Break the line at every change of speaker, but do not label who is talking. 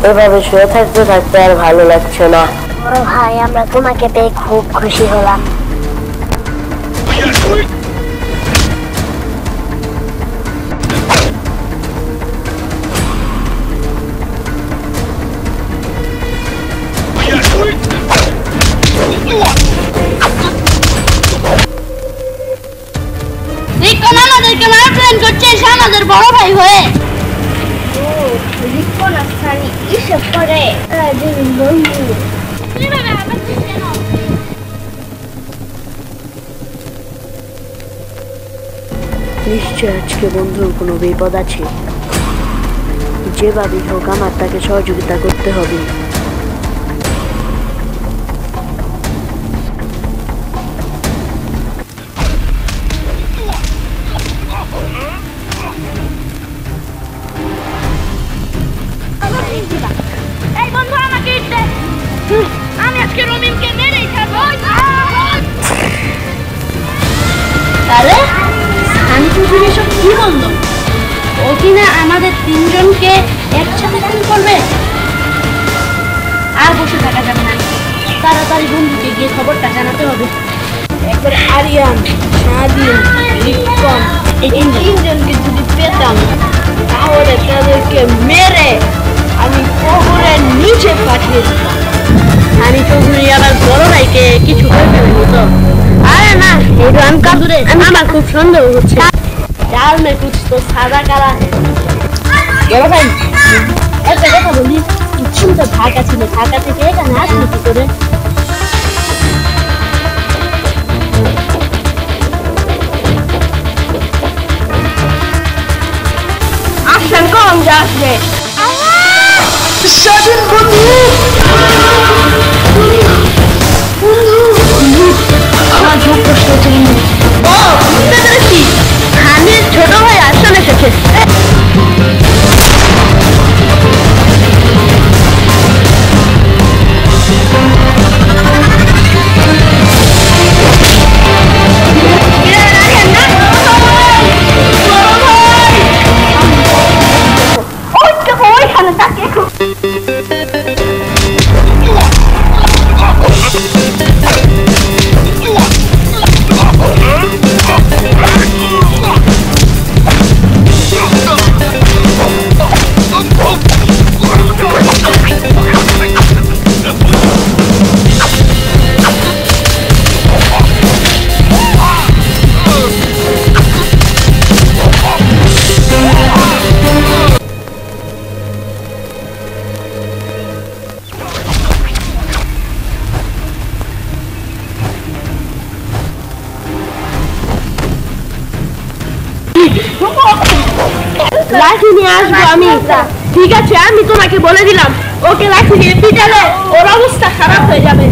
এভাবে শুয়ে থাকতে থাকতে আর ভালো লাগছে না।
বড় ভাই, আমরা তোমাকে পেয়ে খুব খুশি হলাম।
রিকন আমাদেরকে মারপ্ল্যান করছে আমাদের বড় ভাই হয়ে।
রিকন আসানি এসব করে বন্ধু।
নিশ্চয় আজকে বন্ধুর কোনো বিপদ আছে, যেভাবেই হোক আমার তাকে সহযোগিতা করতে হবে।
আমি আজকে রমিনকে মেরেই খাবো। আরে শান্তিপুর এসব কি বললো? ও কিনা আমাদের তিনজনকে একসাথে খুন করবে। আর বসে থাকা যাবে না, তাড়াতাড়ি বন্ধুকে গিয়ে খবরটা জানাতে হবে।
একবার আরিয়ান, নাদিম, রিকন এই তিনজনকে যদি পেতাম তাহলে তাদেরকে মেরে আমি কবরের নিচে পাঠিয়ে দিতাম। আমি চৌধুরী আবার বড় ভাইকে কিছু করতে হতো। আরে না, এই রান কাদুরে আমার খুব সন্দেহ হচ্ছে। চাল মে কুছ তো সাদা কালা है। বড় ভাই, একটা কথা বলি, ইচ্ছুন তো ঢাকা ছিল, ঢাকা থেকে এখানে আসলি কি করে? আসেন কম যাচ্ছে স্বাধীন বন্ধু। আমার খুব কষ্ট হচ্ছে বন্ধু। ও বুঝতে পেরেছি, হানির ছোট ভাই আসলে এসেছে। লাঠি নিয়ে আসবো আমি। ঠিক আছে, আমি তোমাকে বলে দিলাম, ওকে লাঠি দিয়ে পিটালে ওর অবস্থা খারাপ হয়ে যাবে।